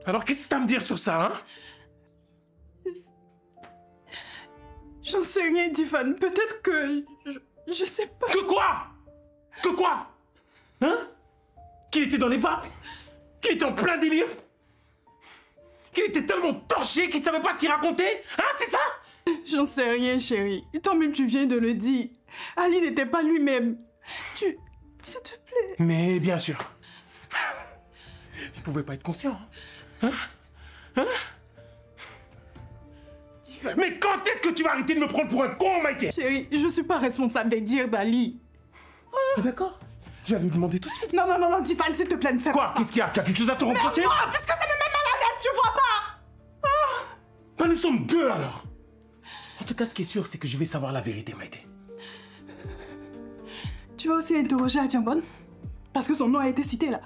Alors qu'est-ce que t'as à me dire sur ça, hein? J'en sais rien, Tiffany. Peut-être que... Je sais pas. Que quoi? Que quoi? Hein? Qu'il était dans les vapes? Qu'il était en plein délire? Qu'il était tellement torché qu'il savait pas ce qu'il racontait? Hein, c'est ça? J'en sais rien, chérie. Toi-même, tu viens de le dire. Ali n'était pas lui-même. S'il te plaît. Mais bien sûr. Il pouvait pas être conscient. Hein? Hein? Mais quand est-ce que tu vas arrêter de me prendre pour un con, Maïté? Chérie, je suis pas responsable des dires d'Ali. D'accord. Je vais lui demander tout de suite. Non, Tiffany, s'il te plaît, ne fais Quoi? pas ça. Qu'est-ce qu'il y a? Tu as quelque chose à te reprocher? Non, parce que ça me met mal à l'aise, tu vois pas? Ben nous sommes deux alors. En tout cas, ce qui est sûr, c'est que je vais savoir la vérité, Maïté. Tu vas aussi interroger Adjambon? Parce que son nom a été cité là.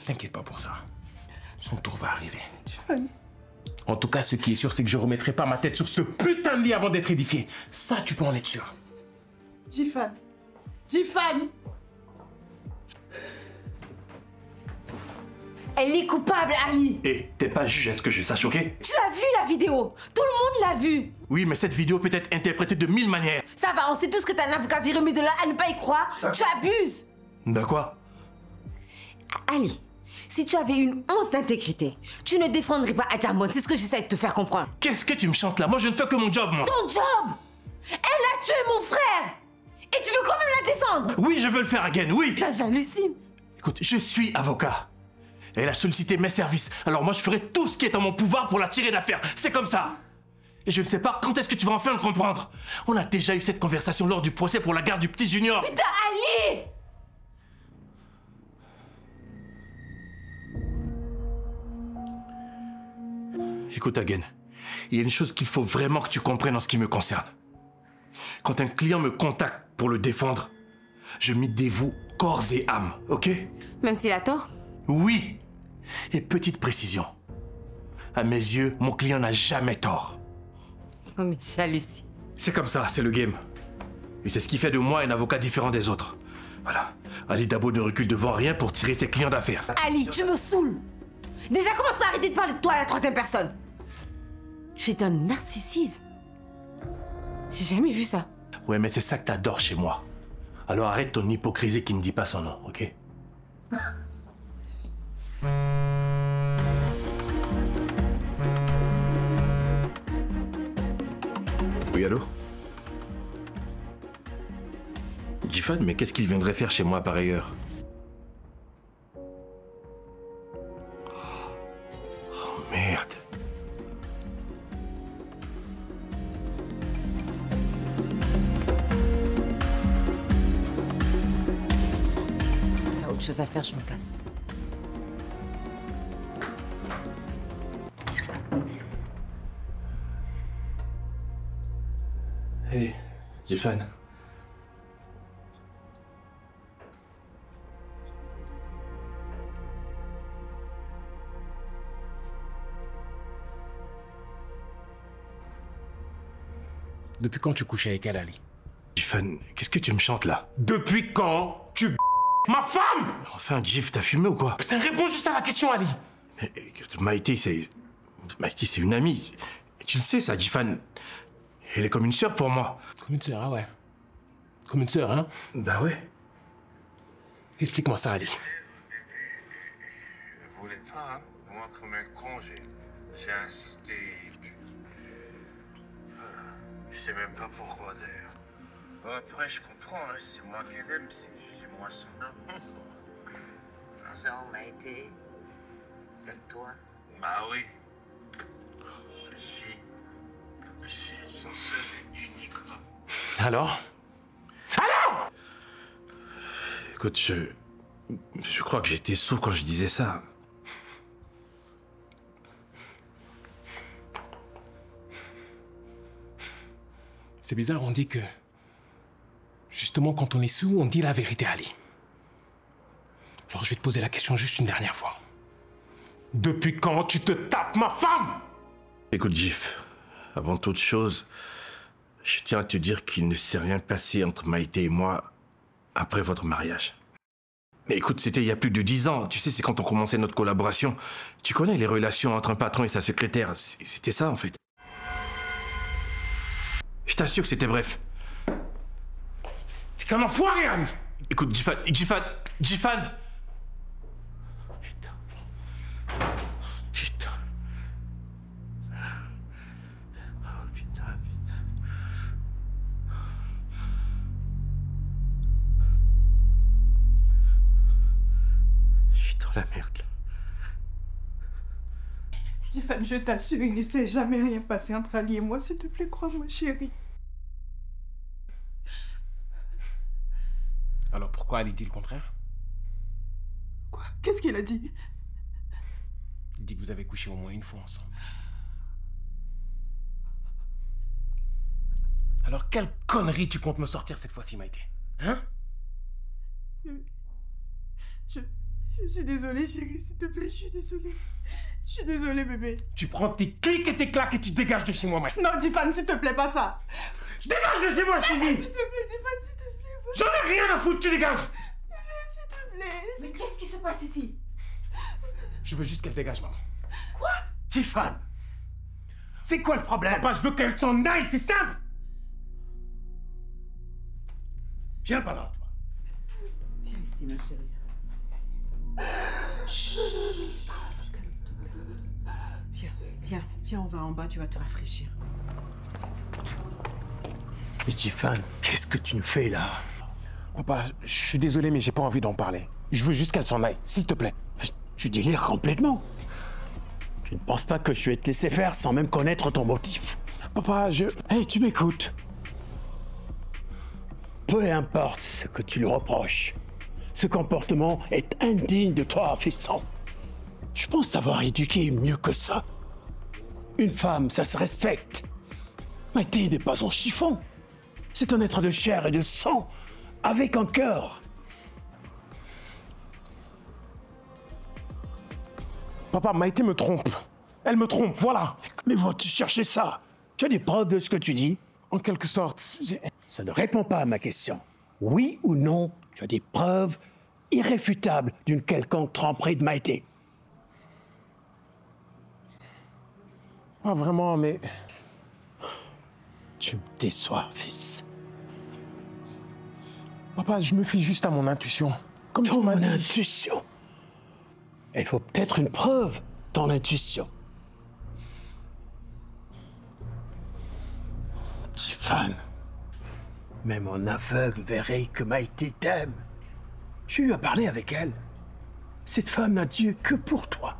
T'inquiète pas pour ça. Son tour va arriver. Tiffany. En tout cas, ce qui est sûr, c'est que je remettrai pas ma tête sur ce putain de lit avant d'être édifié. Ça, tu peux en être sûr. Tiffany. Elle est coupable, Ali. Et t'es pas juge, est-ce que je sache, ok? Tu as vu la vidéo? Tout le monde l'a vue. Oui, mais cette vidéo peut être interprétée de 1000 manières. Ça va, on sait tous que t'as un avocat viré, mais de là à ne pas y croire, tu abuses. Bah quoi? Ali, si tu avais une once d'intégrité, tu ne défendrais pas Adjambon, c'est ce que j'essaie de te faire comprendre. Qu'est-ce que tu me chantes là? Moi, je ne fais que mon job, moi. Ton job! Elle a tué mon frère! Et tu veux quand même la défendre? Oui, je veux le faire again, oui. Ça, j'hallucine. Écoute, je suis avocat. Elle a sollicité mes services. Alors moi, je ferai tout ce qui est en mon pouvoir pour la tirer d'affaire. C'est comme ça. Et je ne sais pas quand est-ce que tu vas enfin le comprendre. On a déjà eu cette conversation lors du procès pour la garde du petit Junior. Putain, Ali! Écoute, Hagen, il y a une chose qu'il faut vraiment que tu comprennes en ce qui me concerne. Quand un client me contacte pour le défendre, je m'y dévoue corps et âme, ok? Même s'il a tort? Oui. Et petite précision. À mes yeux, mon client n'a jamais tort. Oh, mais j'hallucine. C'est comme ça, c'est le game. Et c'est ce qui fait de moi un avocat différent des autres. Voilà. Ali Dabo ne recule devant rien pour tirer ses clients d'affaires. Ali, tu me saoules. Déjà, commence par arrêter de parler de toi à la troisième personne. Tu es d'un narcissisme. J'ai jamais vu ça. Ouais, mais c'est ça que t'adores chez moi. Alors arrête ton hypocrisie qui ne dit pas son nom, ok? Oui, allô? Tiffany, mais qu'est-ce qu'il viendrait faire chez moi à pareille heure? Oh, merde. T'as autre chose à faire, je me casse. Hey, Tiffany. Depuis quand tu couchais avec elle, Ali? Tiffany, qu'est-ce que tu me chantes là? Depuis quand tu ma femme? Enfin, Gif, t'as fumé ou quoi? Putain, réponds juste à la question, Ali. Maïté, c'est une amie. Tu le sais, ça, Tiffany. Elle est comme une sœur pour moi. Comme une sœur, ah ouais. Comme une sœur, hein? Bah ouais. Explique-moi ça, Ali. Je voulais pas, hein. Moi, comme un con, j'ai insisté. Et puis... Voilà. Je sais même pas pourquoi, d'ailleurs. Bon, après, je comprends, hein. C'est moi qui l'aime, c'est moi son homme. Jean m'a été de toi. Bah oui. Je suis son seul et unique homme. Alors? Alors? Écoute, je crois que j'étais sourd quand je disais ça. C'est bizarre, on dit que... Justement, quand on est sous, on dit la vérité à Ali. Alors je vais te poser la question juste une dernière fois. Depuis quand tu te tapes ma femme? Écoute, Gif, avant toute chose, je tiens à te dire qu'il ne s'est rien passé entre Maïté et moi après votre mariage. Mais écoute, c'était il y a plus de 10 ans. Tu sais, c'est quand on commençait notre collaboration. Tu connais les relations entre un patron et sa secrétaire. C'était ça, en fait. Je t'assure que c'était bref. T'es qu'un enfoiré, Ali. Écoute, Jifan. Putain. Putain. Oh, putain. Je suis dans la merde, là. Jifan, je t'assure, il ne s'est jamais rien passé entre Ali et moi. S'il te plaît, crois-moi, chérie. Alors pourquoi Ali dit le contraire? Quoi? Qu'est-ce qu'il a dit? Il dit que vous avez couché au moins une fois ensemble. Alors quelle connerie tu comptes me sortir cette fois-ci, Maïté? Hein? Je suis désolée, chérie, s'il te plaît, je suis désolée. Je suis désolée, bébé. Tu prends tes clics et tes claques et tu dégages de chez moi, Maïté. Non, Jifan, s'il te plaît, pas ça. Dégage de chez moi, je te dis! S'il te plaît, Jifan, s'il te plaît. J'en ai rien à foutre, tu dégages! S'il te plaît. Mais qu'est-ce qui se passe ici? Je veux juste qu'elle dégage, maman. Tiffany, c'est quoi le problème? Papa, je veux qu'elle s'en aille, c'est simple! Viens par là, toi. Viens ici, ma chérie. Viens, on va en bas, tu vas te rafraîchir. Mais Tiffany, qu'est-ce que tu nous fais là? Papa, je suis désolé, mais j'ai pas envie d'en parler. Je veux juste qu'elle s'en aille, s'il te plaît. Tu délires complètement. Tu ne penses pas que je vais te laisser faire sans même connaître ton motif? Papa, Hey, tu m'écoutes? Peu importe ce que tu lui reproches, ce comportement est indigne de toi, fiston. Je pense t'avoir éduqué mieux que ça. Une femme, ça se respecte. Maïté n'est pas un chiffon. C'est un être de chair et de sang, avec un cœur. Papa, Maïté me trompe. Elle me trompe, voilà. Mais vas-tu chercher ça? Tu as des preuves de ce que tu dis? En quelque sorte, Ça ne répond pas à ma question. Oui ou non, tu as des preuves irréfutables d'une quelconque tromperie de Maïté? Pas vraiment, mais... Tu me déçois, fils. Papa, je me fie juste à mon intuition. Comme tu Ton m'as dit. intuition. Il faut peut-être une preuve, ton intuition. Tiffany, même un aveugle verrait que Maïté t'aime. Je lui ai parlé avec elle. Cette femme n'a Dieu que pour toi.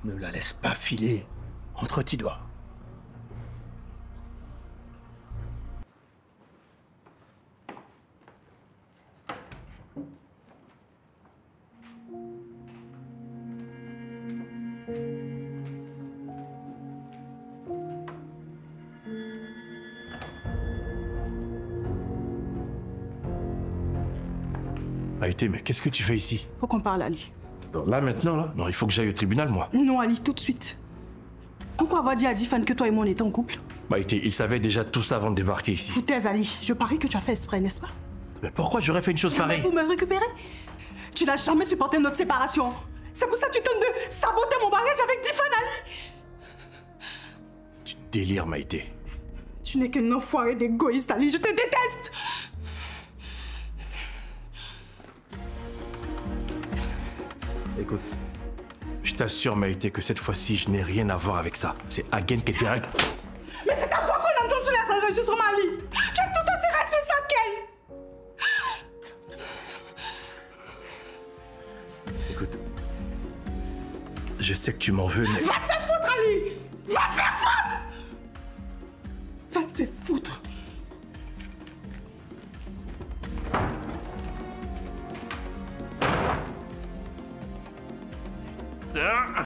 Ne la laisse pas filer entre tes doigts. Maïté, mais qu'est-ce que tu fais ici? Faut qu'on parle, Ali. Là, maintenant, là? Non, il faut que j'aille au tribunal, moi. Non, Ali, tout de suite. Pourquoi avoir dit à Jifan que toi et moi on était en couple? Maïté, il savait déjà tout ça avant de débarquer ici. Foutaise, Ali. Je parie que tu as fait exprès, n'est-ce pas? Mais pourquoi j'aurais fait une chose pareille? Pour me récupérer? Tu n'as jamais supporté notre séparation. C'est pour ça que tu tentes de saboter mon mariage avec Jifan, Ali. Tu délires, Maïté. Tu n'es qu'un enfoiré d'égoïste, Ali. Je te déteste. Écoute, je t'assure, Maïté, que cette fois-ci, je n'ai rien à voir avec ça. C'est Hagen qui était... Mais c'est ta voix qu'on entend sur les enregistrements, Ali. Tu es tout aussi responsable qu'elle. Écoute, je sais que tu m'en veux, mais... Va te faire foutre, Ali. Va te faire foutre. Va te faire foutre. Tiens.